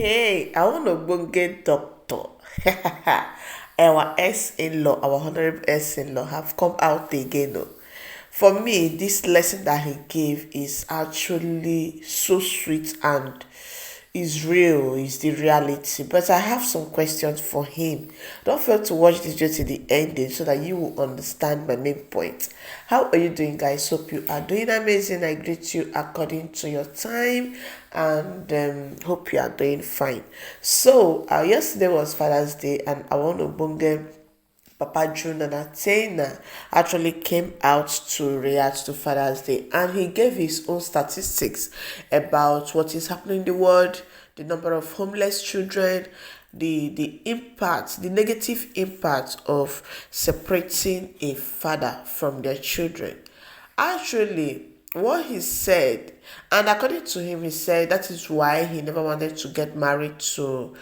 Hey, I want to get doctor. Our ex-in-law, our honorable ex-in-law, have come out again. Oh. For me, this lesson that he gave is actually so sweet and is real, is the reality. But I have some questions for him. Don't fail to watch this video to the ending so that you will understand my main point. How are you doing, guys? Hope you are doing amazing. I greet you according to your time and hope you are doing fine. So, yesterday was Father's Day, and I want to bring Papa June and Athena actually came out to react to Father's Day, and he gave his own statistics about what is happening in the world, the number of homeless children, the impact, the negative impact of separating a father from their children. Actually, what he said, and according to him, he said that is why he never wanted to get married to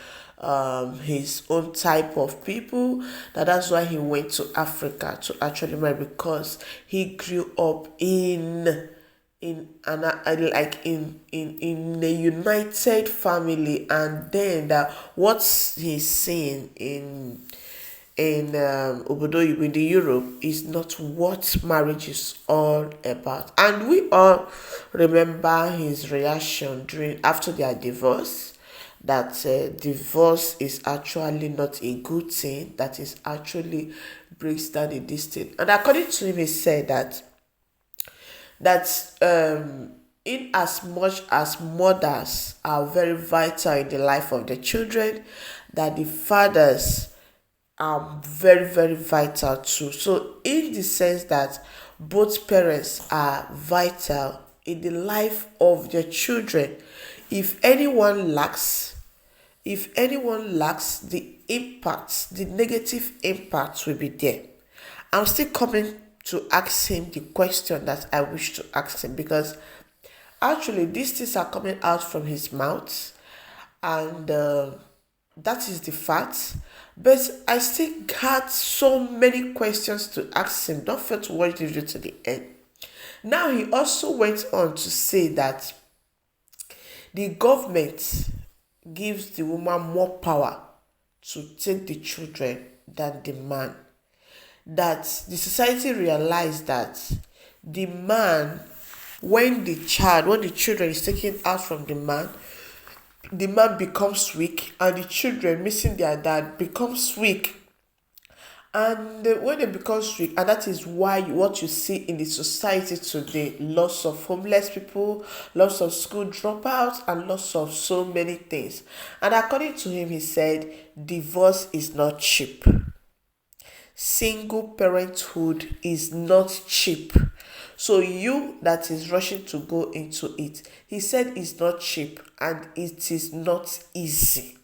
his own type of people. That's why he went to Africa to actually marry, because he grew up in a united family, and then that what he's seeing in Obodo in the Europe is not what marriage is all about. And we all remember his reaction during after their divorce, that divorce is actually not a good thing, that is actually breaks down the distance. And according to him, he said that in as much as mothers are very vital in the life of the children, that the fathers are very, very vital too. So, in the sense that both parents are vital in the life of their children, if anyone lacks, the impact, the negative impact will be there. I'm still coming to ask him the question that I wish to ask him, because actually these things are coming out from his mouth, and that is the fact. But I still had so many questions to ask him. Don't fail to watch the video to the end. Now, he also went on to say that the government gives the woman more power to take the children than the man. That the society realized that the man, when the children is taken out from the man becomes weak, and the children missing their dad becomes weak. And when they become weak, and that is why what you see in the society today, lots of homeless people, lots of school dropouts, and lots of so many things. And according to him, he said divorce is not cheap. Single parenthood is not cheap. So you that is rushing to go into it, he said it's not cheap and it is not easy.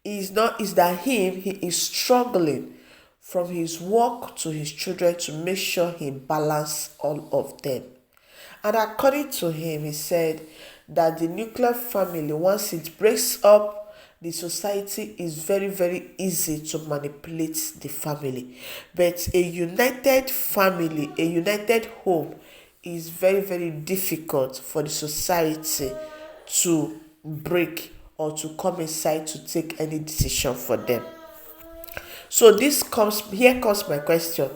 Is that he is struggling from his work to his children to make sure he balance all of them. And according to him, he said that the nuclear family, once it breaks up, the society is very, very easy to manipulate the family. But a united family, a united home, is very, very difficult for the society to break or to come inside to take any decision for them. So here comes my question.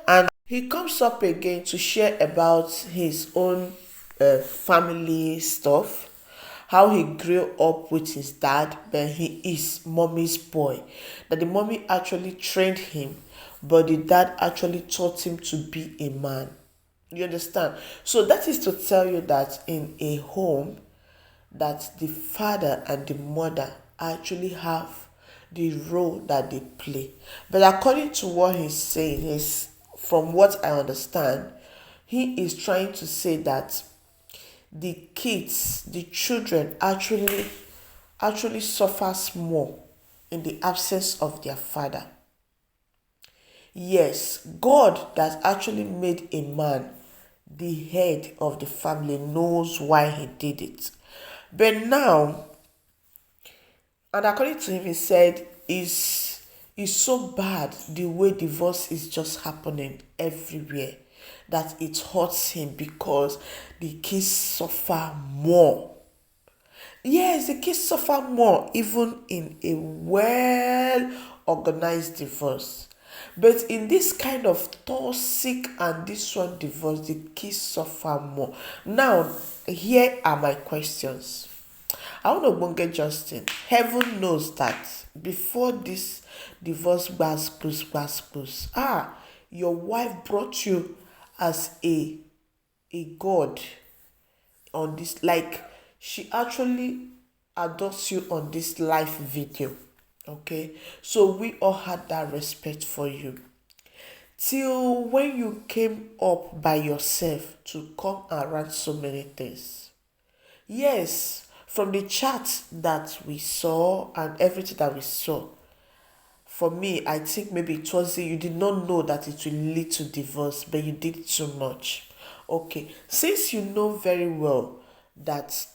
And he comes up again to share about his own family stuff, how he grew up with his dad, but he is mommy's boy. That the mommy actually trained him, but the dad actually taught him to be a man. You understand? So that is to tell you that in a home, that the father and the mother actually have the role that they play. But according to what he's saying, from what I understand, he is trying to say that the kids, the children actually suffers more in the absence of their father. Yes, God that actually made a man the head of the family knows why he did it. But now, and according to him, he said, is so bad the way divorce is just happening everywhere, that it hurts him because the kids suffer more. Yes, the kids suffer more even in a well organized divorce. But in this kind of toxic and this one divorce, the kids suffer more. Now, here are my questions. I want to get Justin. Heaven knows that before this divorce gbas, your wife brought you as a god on this, like she actually adores you on this live video. Okay, so we all had that respect for you till when you came up by yourself to come around so many things. Yes, from the chat that we saw and everything that we saw, for me, I think maybe it was you did not know that it will lead to divorce, but you did too much. Okay, since you know very well that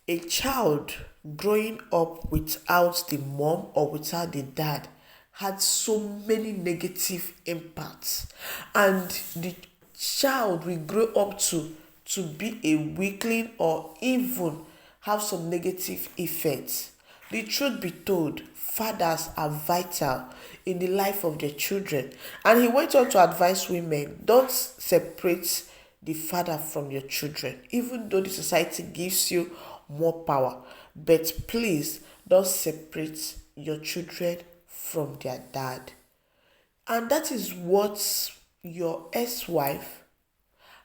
a child growing up without the mom or without the dad had so many negative impacts, and the child will grow up to be a weakling or even have some negative effects. The truth be told, fathers are vital in the life of their children. And he went on to advise women, don't separate the father from your children, even though the society gives you more power. But please don't separate your children from their dad. And that is what your ex-wife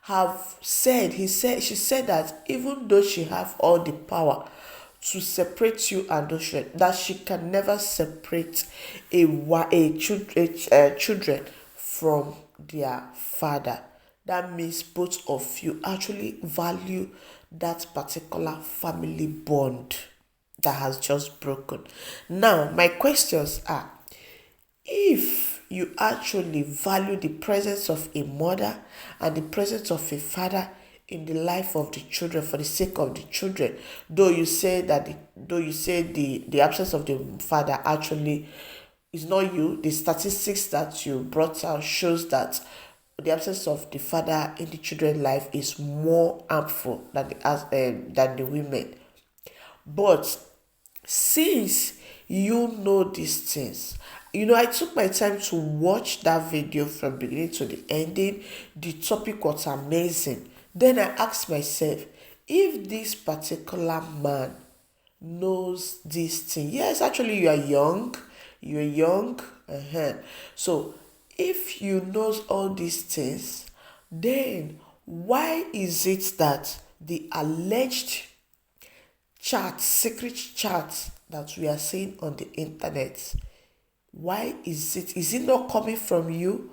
have said. She said that even though she have all the power to separate you and those children, that she can never separate children from their father. That means both of you actually value that particular family bond that has just broken. Now, my questions are, if you actually value the presence of a mother and the presence of a father in the life of the children for the sake of the children, though you say the absence of the father actually is not you, the statistics that you brought out shows that the absence of the father in the children's life is more harmful than the women. But since you know these things, I took my time to watch that video from beginning to the ending. The topic was amazing. Then I asked myself, if this particular man knows this thing. Yes, actually you are young. You're young. So if you knows all these things, then why is it that the alleged secret chats that we are seeing on the internet, why is it not coming from you,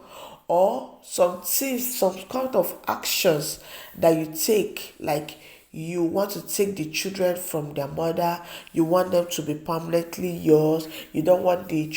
or some things, some kind of actions that you take, like you want to take the children from their mother, you want them to be permanently yours, you don't want you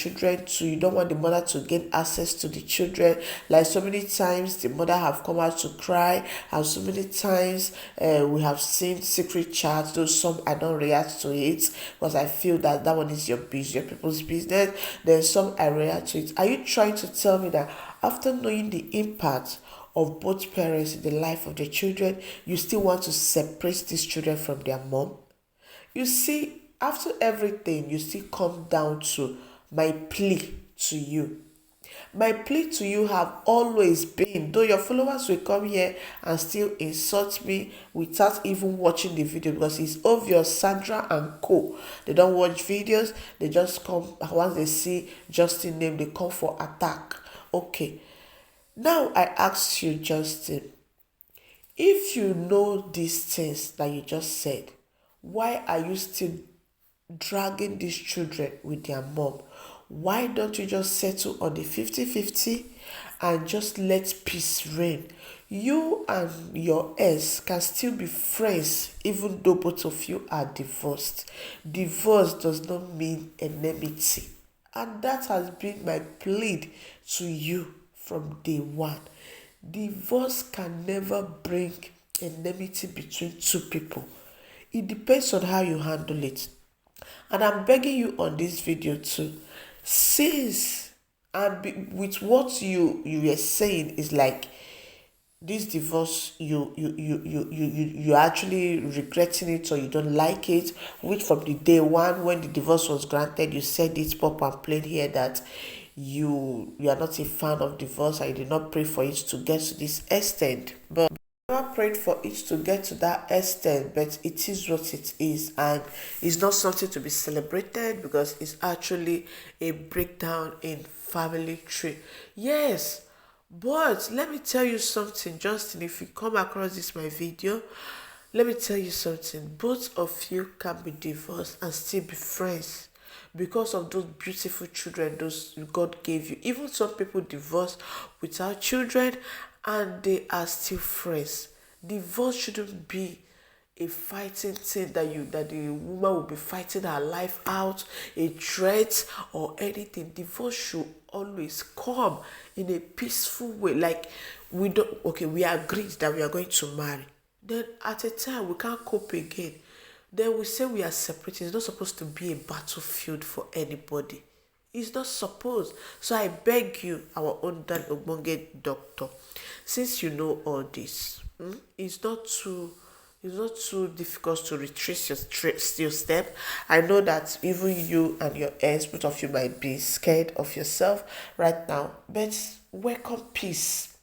don't want the mother to gain access to the children. Like so many times the mother have come out to cry, and so many times we have seen secret chats, though some I don't react to it because I feel that one is your business, your people's business. Then some I react to it. Are you trying to tell me that after knowing the impact of both parents in the life of their children, you still want to separate these children from their mom? You see, after everything, you still come down to my plea to you. My plea to you have always been, though your followers will come here and still insult me without even watching the video, because it's obvious Sandra and Co. They don't watch videos, they just come, once they see Justin name, they come for attack. Okay. Now I ask you, Justin, if you know these things that you just said, why are you still dragging these children with their mom? Why don't you just settle on the 50-50 and just let peace reign? You and your ex can still be friends even though both of you are divorced. Divorce does not mean enmity. And that has been my plea to you from day one. Divorce can never bring enmity between two people. It depends on how you handle it. And I'm begging you on this video too, since with what you were saying is like this divorce, you actually regretting it, or you don't like it, which from the day one when the divorce was granted, you said it pop and plain here that you are not a fan of divorce, and you did not pray for it to get to this extent. But never prayed for it to get to that extent, but it is what it is, and it's not something to be celebrated, because it's actually a breakdown in family tree. Yes, but let me tell you something, Justin. If you come across this my video, let me tell you something. Both of you can be divorced and still be friends because of those beautiful children those God gave you. Even some people divorce without children and they are still friends. Divorce shouldn't be a fighting thing that the woman will be fighting her life out, a threat or anything. Divorce should always come in a peaceful way. Like, we don't, okay, we agreed that we are going to marry. Then at a time we can't cope again. Then we say we are separating. It's not supposed to be a battlefield for anybody. It's not supposed. So I beg you, our own Dan Ogbonge doctor, since you know all this, it's not too difficult to retrace your step. I know that even you and your ex, both of you might be scared of yourself right now, but welcome peace.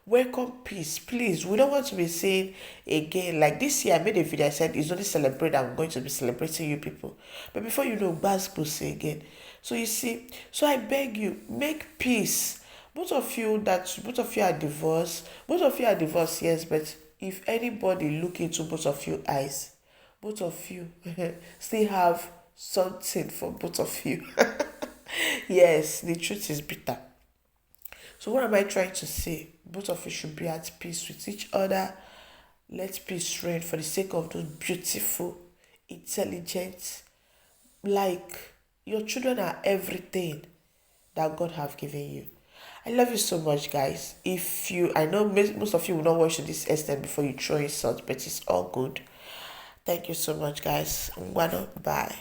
Welcome peace, please. We don't want to be saying again, like this year I made a video, I said it's only celebrate, I'm going to be celebrating you people. But before you know, Baz say again. So you see, so I beg you, make peace. Both of you are divorced, yes, but if anybody look into both of you eyes, both of you still have something for both of you. Yes, the truth is bitter. So what am I trying to say? Both of you should be at peace with each other. Let peace reign for the sake of those beautiful, intelligent, like, your children are everything that God have given you. I love you so much, guys. If you, I know most of you will not watch to this extent before you throw insult, but it's all good. Thank you so much, guys. Bye.